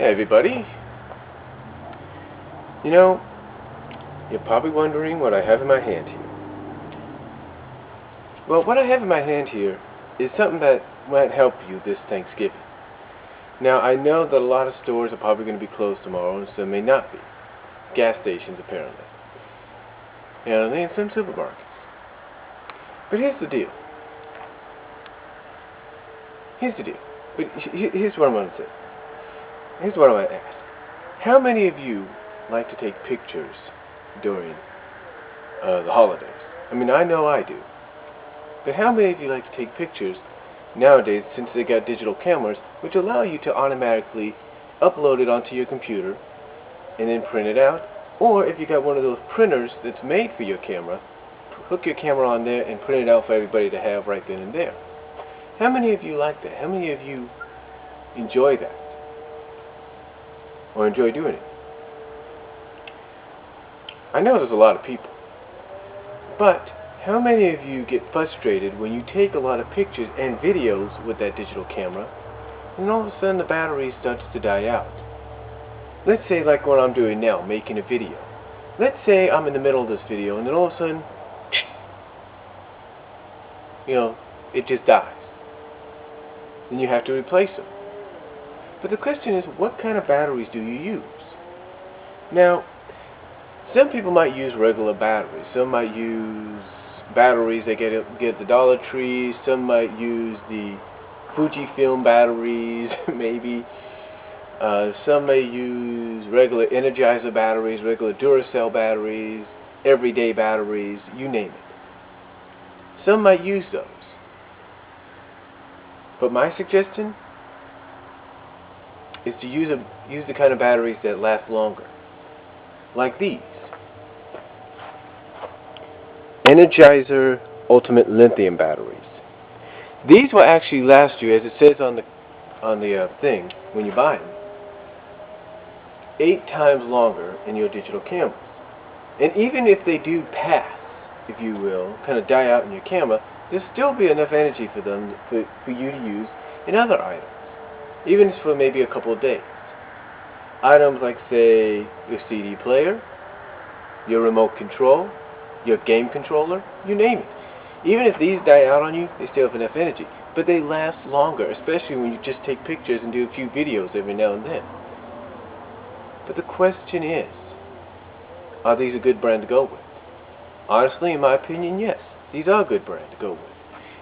Hey everybody. You know, you're probably wondering what I have in my hand here. Well, what I have in my hand here is something that might help you this Thanksgiving. Now, I know that a lot of stores are probably going to be closed tomorrow, and some may not be. Gas stations, apparently. And some supermarkets. But here's the deal. But here's what I'm going to say. Here's what I'm going to ask. How many of you like to take pictures during the holidays? I mean, I know I do. But how many of you like to take pictures nowadays, since they got digital cameras, which allow you to automatically upload it onto your computer and then print it out? Or if you got one of those printers that's made for your camera, hook your camera on there and print it out for everybody to have right then and there. How many of you like that? How many of you enjoy that? Or enjoy doing it? I know there's a lot of people. But how many of you get frustrated when you take a lot of pictures and videos with that digital camera and all of a sudden the battery starts to die out? Let's say like what I'm doing now, making a video. Let's say I'm in the middle of this video and then all of a sudden, it just dies. Then you have to replace them. But the question is, what kind of batteries do you use? Now, some people might use regular batteries. Some might use batteries they get at the Dollar Tree. Some might use the Fujifilm batteries, maybe. Some may use regular Energizer batteries, regular Duracell batteries, everyday batteries, you name it. Some might use those. But my suggestion is to use the kind of batteries that last longer. Like these. Energizer Ultimate Lithium batteries. These will actually last you, as it says on the thing when you buy them, 8 times longer in your digital cameras. And even if they do pass, if you will, kind of die out in your camera, there'll still be enough energy for them for you to use in other items, even for maybe a couple of days. Items like, say, your CD player, your remote control, your game controller, you name it. Even if these die out on you, they still have enough energy. But they last longer, especially when you just take pictures and do a few videos every now and then. But the question is, are these a good brand to go with? Honestly, in my opinion, yes. These are a good brand to go with.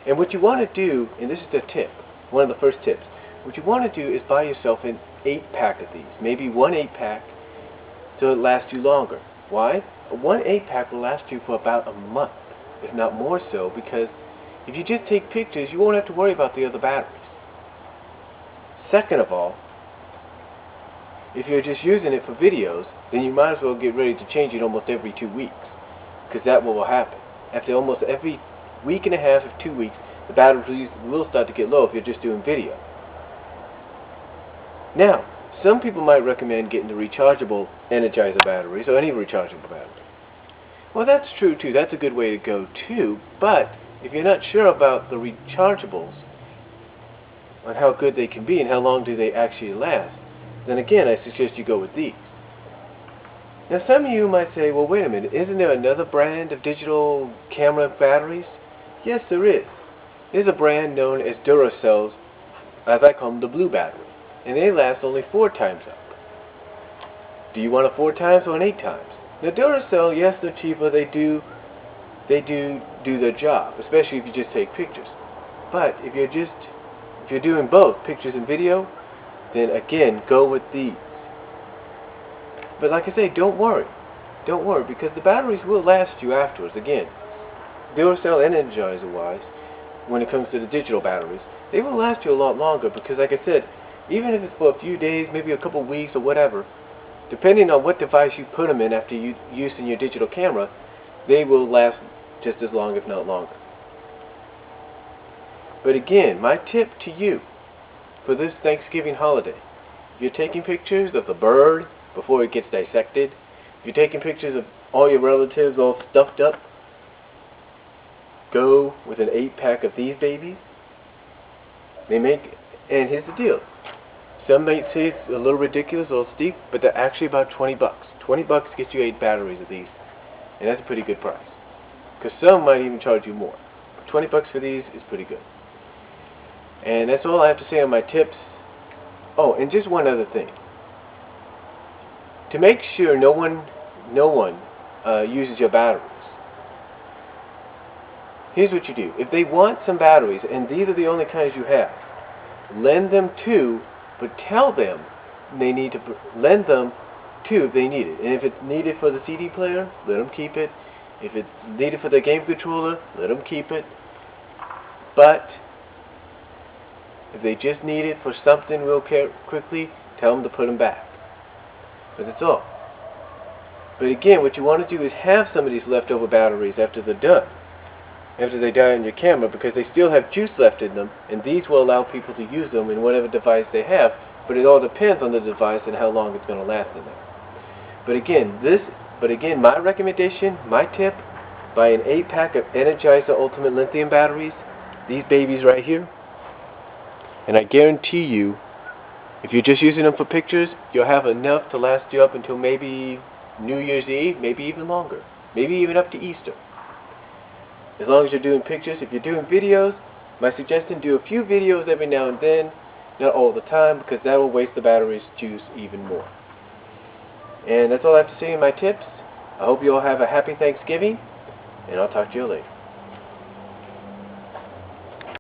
And what you want to do, and this is the tip, one of the first tips, what you want to do is buy yourself an 8-pack of these. Maybe one 8-pack so it lasts you longer. Why? One 8-pack will last you for about a month, if not more so, because if you just take pictures, you won't have to worry about the other batteries. Second of all, if you're just using it for videos, then you might as well get ready to change it almost every 2 weeks, because that's what will happen. After almost every week and a half of 2 weeks, the batteries will start to get low if you're just doing video. Now, some people might recommend getting the rechargeable Energizer batteries, or any rechargeable battery. Well, that's true too. That's a good way to go too. But if you're not sure about the rechargeables, on how good they can be and how long do they actually last, then again, I suggest you go with these. Now, some of you might say, well, wait a minute, isn't there another brand of digital camera batteries? Yes, there is. There's a brand known as Duracell's, as I call them, the blue battery. And they last only 4 times up. Do you want a 4 times or an 8 times? Now, Duracell, yes, they're cheaper. They do their job, especially if you just take pictures. But if you're doing both, pictures and video, then again, go with these. But like I say, don't worry. Don't worry, because the batteries will last you afterwards. Again, Duracell and Energizer-wise, when it comes to the digital batteries, they will last you a lot longer because, like I said, even if it's for a few days, maybe a couple weeks or whatever, depending on what device you put them in after using your digital camera, they will last just as long, if not longer. But again, my tip to you for this Thanksgiving holiday, if you're taking pictures of the bird before it gets dissected, if you're taking pictures of all your relatives all stuffed up, go with an 8-pack of these babies. And here's the deal. some might say it's a little ridiculous, a little steep, but they're actually about 20 bucks. 20 bucks gets you 8 batteries of these, and that's a pretty good price. Because some might even charge you more. 20 bucks for these is pretty good. And that's all I have to say on my tips. Oh, and just one other thing. To make sure no one uses your batteries, here's what you do. If they want some batteries, and these are the only kinds you have, lend them to, but tell them they need to lend them to if they need it. And if it's needed for the CD player, let them keep it. If it's needed for the game controller, let them keep it. But if they just need it for something real quickly, tell them to put them back. But that's all. But again, what you want to do is have some of these leftover batteries after they're done, after they die on your camera, because they still have juice left in them, and these will allow people to use them in whatever device they have, but it all depends on the device and how long it's going to last in there. But again, my recommendation, my tip, buy an 8-pack of Energizer Ultimate Lithium batteries, these babies right here, and I guarantee you, if you're just using them for pictures, you'll have enough to last you up until maybe New Year's Eve, maybe even longer, maybe even up to Easter. As long as you're doing pictures. If you're doing videos, my suggestion, do a few videos every now and then, not all the time, because that will waste the battery's juice even more. And that's all I have to say in my tips. I hope you all have a happy Thanksgiving, and I'll talk to you later.